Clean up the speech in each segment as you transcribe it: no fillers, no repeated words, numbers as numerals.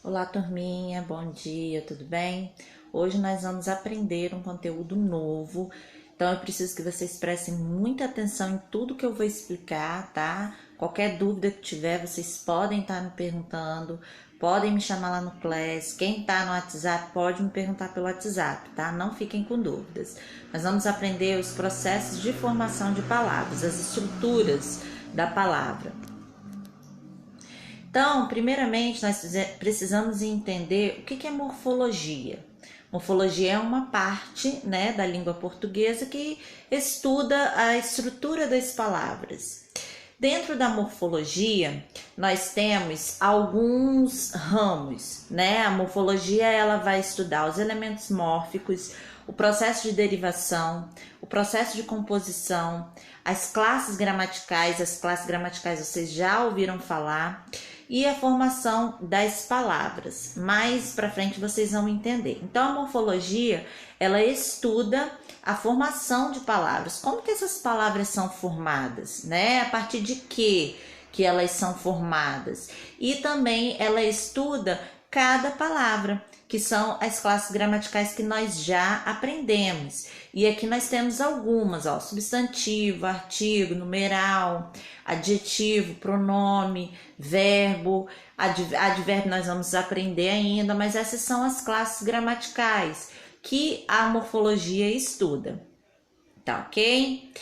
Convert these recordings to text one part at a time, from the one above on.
Olá, turminha, bom dia, tudo bem? Hoje nós vamos aprender um conteúdo novo, então eu preciso que vocês prestem muita atenção em tudo que eu vou explicar, tá? Qualquer dúvida que tiver, vocês podem estar me perguntando, podem me chamar lá no Class. Quem tá no WhatsApp pode me perguntar pelo WhatsApp, tá? Não fiquem com dúvidas. Nós vamos aprender os processos de formação de palavras, as estruturas da palavra. Então, primeiramente, nós precisamos entender o que é morfologia. Morfologia é uma parte, né, da língua portuguesa que estuda a estrutura das palavras. Dentro da morfologia, nós temos alguns ramos, né? A morfologia ela vai estudar os elementos mórficos, o processo de derivação, o processo de composição, as classes gramaticais vocês já ouviram falar, e a formação das palavras. Mais para frente vocês vão entender. Então a morfologia, ela estuda a formação de palavras. Como que essas palavras são formadas, né? A partir de que elas são formadas? E também ela estuda cada palavra, que são as classes gramaticais que nós já aprendemos. E aqui nós temos algumas, ó, substantivo, artigo, numeral, adjetivo, pronome, verbo, advérbio nós vamos aprender ainda, mas essas são as classes gramaticais que a morfologia estuda, tá ok?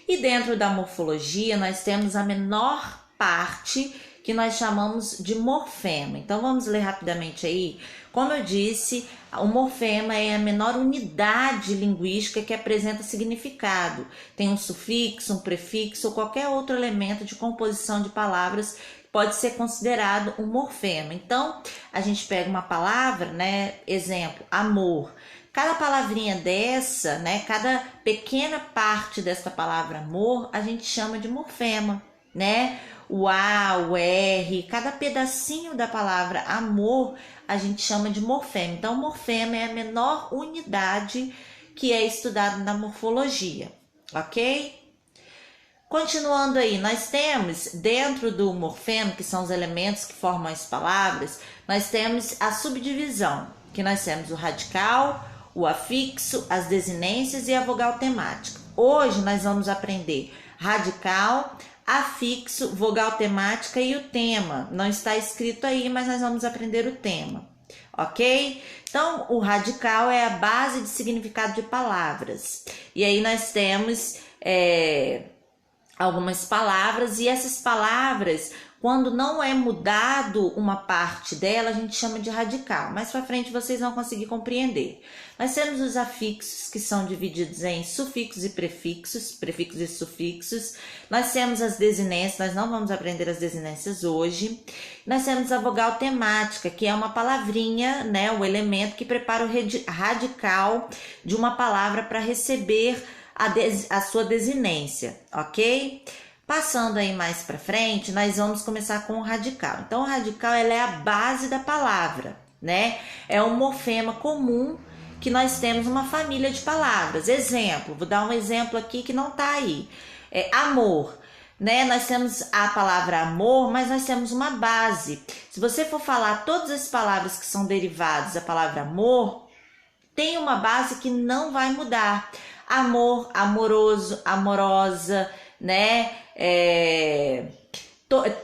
E dentro da morfologia nós temos a menor parte que nós chamamos de morfema. Então vamos ler rapidamente aí. Como eu disse, o morfema é a menor unidade linguística que apresenta significado. Tem um sufixo, um prefixo ou qualquer outro elemento de composição de palavras pode ser considerado um morfema. Então, a gente pega uma palavra, né? Exemplo, amor. Cada palavrinha dessa, né? Cada pequena parte dessa palavra amor, a gente chama de morfema, né? O A, o R, cada pedacinho da palavra amor a gente chama de morfema. Então, morfema é a menor unidade que é estudada na morfologia, ok? Continuando aí, nós temos dentro do morfema, que são os elementos que formam as palavras, nós temos a subdivisão, que nós temos o radical, o afixo, as desinências e a vogal temática. Hoje nós vamos aprender radical, afixo, vogal temática e o tema. Não está escrito aí, mas nós vamos aprender o tema, ok? Então, o radical é a base de significado de palavras. E aí nós temos algumas palavras, e essas palavras, quando não é mudado uma parte dela, a gente chama de radical. Mais para frente vocês vão conseguir compreender. Nós temos os afixos, que são divididos em sufixos e prefixos, prefixos e sufixos. Nós temos as desinências, nós não vamos aprender as desinências hoje. Nós temos a vogal temática, que é uma palavrinha, né, o elemento que prepara o radical de uma palavra para receber a sua desinência, ok? Passando aí mais para frente, nós vamos começar com o radical. Então, o radical ela é a base da palavra, né? É um morfema comum que nós temos uma família de palavras. Exemplo, vou dar um exemplo aqui que não tá aí. Amor, né? Nós temos a palavra amor, mas nós temos uma base. Se você for falar todas as palavras que são derivadas da palavra amor, tem uma base que não vai mudar. Amor, amoroso, amorosa, né?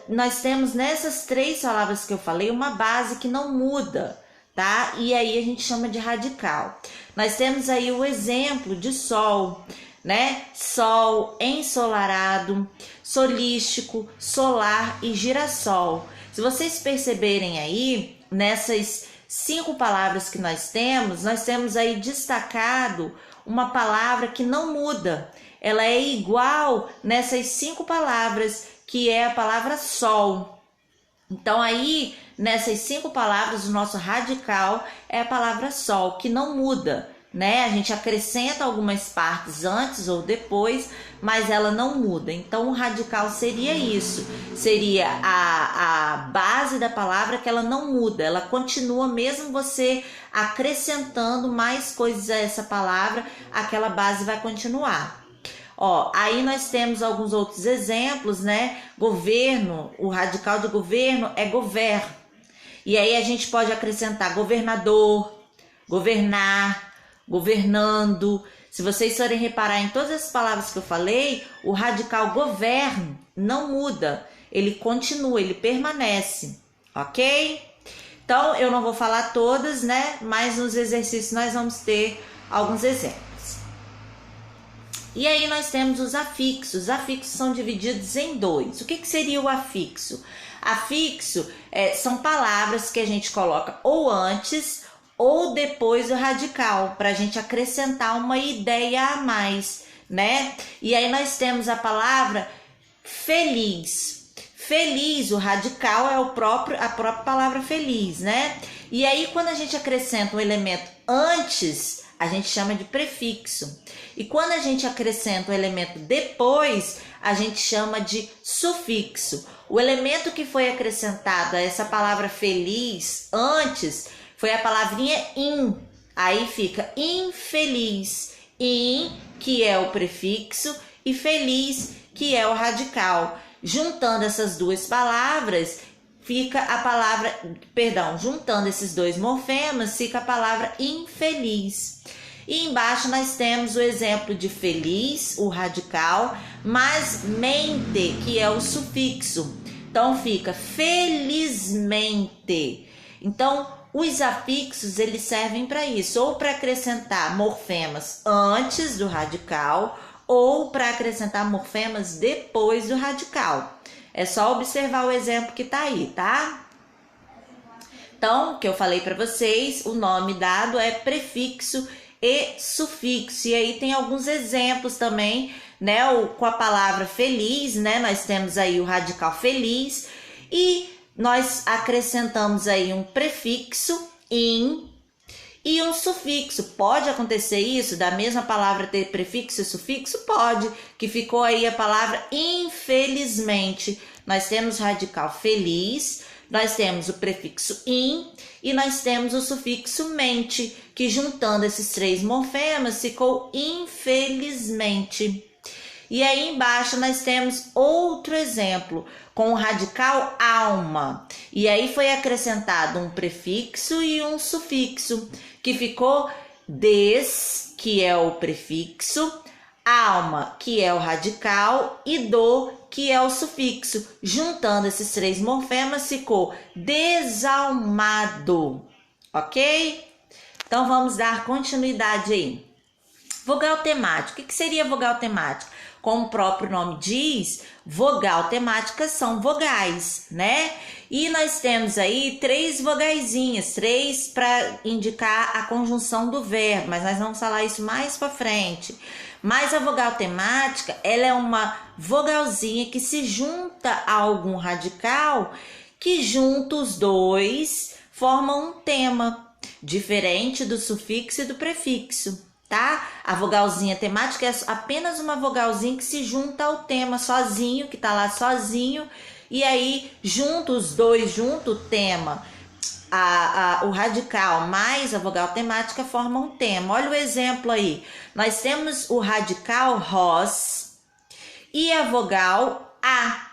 Nós temos nessas três palavras que eu falei uma base que não muda, tá? E aí a gente chama de radical. Nós temos aí o exemplo de sol, né? Sol, ensolarado, solístico, solar e girassol. Se vocês perceberem aí, nessas 5 palavras que nós temos aí destacado uma palavra que não muda. Ela é igual nessas 5 palavras, que é a palavra sol. Então aí, nessas 5 palavras, o nosso radical é a palavra sol, que não muda, né? A gente acrescenta algumas partes antes ou depois, mas ela não muda. Então o radical seria isso, seria a base da palavra, que ela não muda, ela continua mesmo você acrescentando mais coisas a essa palavra, aquela base vai continuar. Ó, aí nós temos alguns outros exemplos, né? Governo, o radical de governo é governo. E aí a gente pode acrescentar governador, governar, governando. Se vocês forem reparar em todas as palavras que eu falei, o radical governo não muda, ele continua, ele permanece, ok? Então, eu não vou falar todas, né? Mas nos exercícios nós vamos ter alguns exemplos. E aí nós temos os afixos. Os afixos são divididos em dois. O que seria o afixo? Afixo são palavras que a gente coloca ou antes ou depois do radical, para a gente acrescentar uma ideia a mais, né? E aí nós temos a palavra feliz. Feliz, o radical é a própria palavra feliz, né? E aí quando a gente acrescenta um elemento antes, a gente chama de prefixo. E quando a gente acrescenta um elemento depois, a gente chama de sufixo. O elemento que foi acrescentado a essa palavra feliz antes foi a palavrinha in. Aí fica infeliz. In, que é o prefixo, e feliz, que é o radical. Juntando essas duas palavras, fica a palavra, juntando esses dois morfemas, fica a palavra infeliz. E embaixo nós temos o exemplo de feliz, o radical, mais mente, que é o sufixo. Então fica felizmente. Então, os afixos, eles servem para isso, ou para acrescentar morfemas antes do radical, ou para acrescentar morfemas depois do radical. É só observar o exemplo que tá aí, tá? Então, o que eu falei para vocês, o nome dado é prefixo e sufixo. E aí tem alguns exemplos também, né? Com a palavra feliz, né? Nós temos aí o radical feliz e nós acrescentamos aí um prefixo, in, e um sufixo. Pode acontecer isso, da mesma palavra ter prefixo e sufixo? Pode, que ficou aí a palavra infelizmente. Nós temos o radical feliz, nós temos o prefixo in e nós temos o sufixo mente, que juntando esses três morfemas ficou infelizmente. E aí embaixo nós temos outro exemplo, com o radical alma. E aí foi acrescentado um prefixo e um sufixo, que ficou des, que é o prefixo, alma, que é o radical, e do, que é o sufixo. Juntando esses três morfemas ficou desalmado, ok? Então vamos dar continuidade aí. Vogal temático. O que seria vogal temático? Como o próprio nome diz, vogal temática são vogais, né? E nós temos aí três vogaizinhas, três para indicar a conjunção do verbo, mas nós vamos falar isso mais para frente. Mas a vogal temática, ela é uma vogalzinha que se junta a algum radical, que junto os dois formam um tema, diferente do sufixo e do prefixo. Tá? A vogalzinha temática é apenas uma vogalzinha que se junta ao tema sozinho, que tá lá sozinho, e aí junto os dois, junto o tema, o radical mais a vogal temática formam um tema. Olha o exemplo aí. Nós temos o radical ros e a vogal a,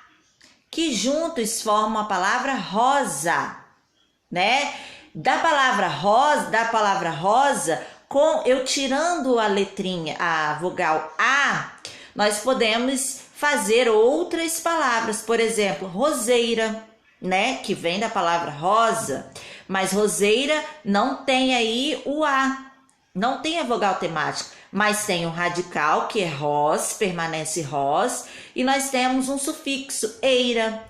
que juntos formam a palavra rosa, né? Da palavra rosa, eu tirando a letrinha, a vogal A, nós podemos fazer outras palavras, por exemplo, roseira, né, que vem da palavra rosa, mas roseira não tem aí o A, não tem a vogal temática, mas tem o radical, que é ros, permanece ros, e nós temos um sufixo, eira,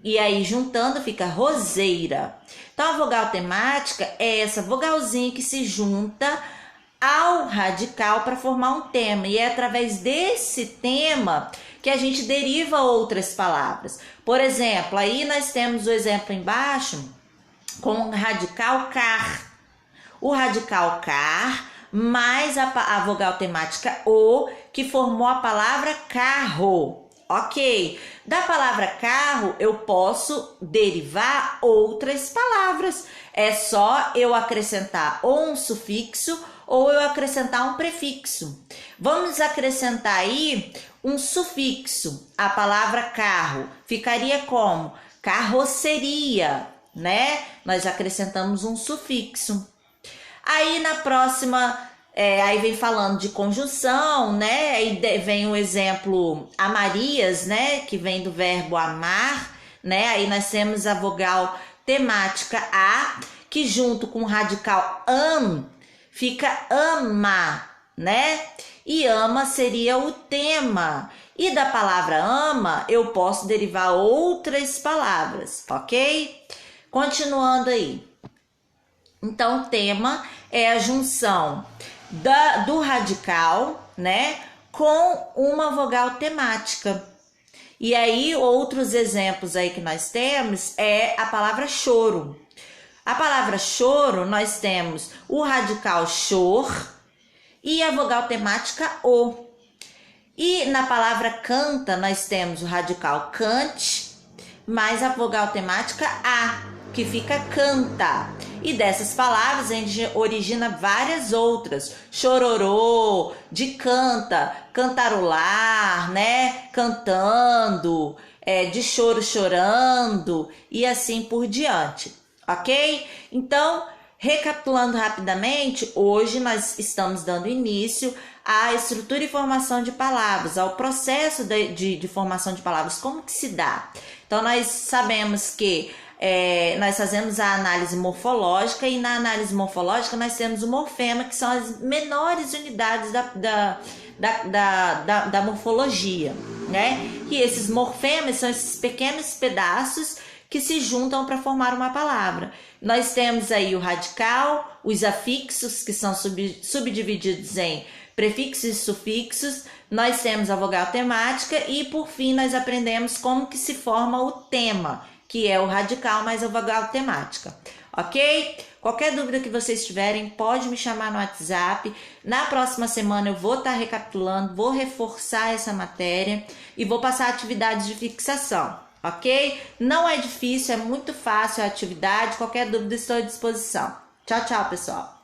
e aí juntando fica roseira. Então a vogal temática é essa vogalzinha que se junta ao radical para formar um tema, e é através desse tema que a gente deriva outras palavras. Por exemplo, aí nós temos o exemplo embaixo com o radical car. O radical car mais a vogal temática o, que formou a palavra carro. Ok, da palavra carro eu posso derivar outras palavras. É só eu acrescentar ou um sufixo ou eu acrescentar um prefixo. Vamos acrescentar aí um sufixo. A palavra carro ficaria como carroceria, né? Nós acrescentamos um sufixo. Aí na próxima, aí vem falando de conjunção, né? Aí vem o exemplo amarias, né? Que vem do verbo amar, né? Aí nós temos a vogal temática a, que junto com o radical fica ama, né? E ama seria o tema. E da palavra ama, eu posso derivar outras palavras, ok? Continuando aí. Então, tema é a junção do radical, né, com uma vogal temática. E aí, outros exemplos aí que nós temos é a palavra choro. A palavra choro, nós temos o radical chor e a vogal temática o. E na palavra canta, nós temos o radical cante, mais a vogal temática a, que fica canta. E dessas palavras a gente origina várias outras. Chororô, de canta, cantarolar, né? Cantando, de choro chorando e assim por diante, ok? Então, recapitulando rapidamente, hoje nós estamos dando início à estrutura e formação de palavras, ao processo de formação de palavras, como que se dá? Então, nós sabemos que nós fazemos a análise morfológica e na análise morfológica nós temos o morfema, que são as menores unidades da morfologia, né? E esses morfemas são esses pequenos pedaços que se juntam para formar uma palavra. Nós temos aí o radical, os afixos, que são subdivididos em prefixos e sufixos, nós temos a vogal temática e, por fim, nós aprendemos como que se forma o tema, que é o radical mais a vogal temática, ok? Qualquer dúvida que vocês tiverem, pode me chamar no WhatsApp. Na próxima semana eu vou estar recapitulando, vou reforçar essa matéria e vou passar atividades de fixação, ok? Não é difícil, é muito fácil a atividade. Qualquer dúvida, estou à disposição. Tchau, tchau, pessoal!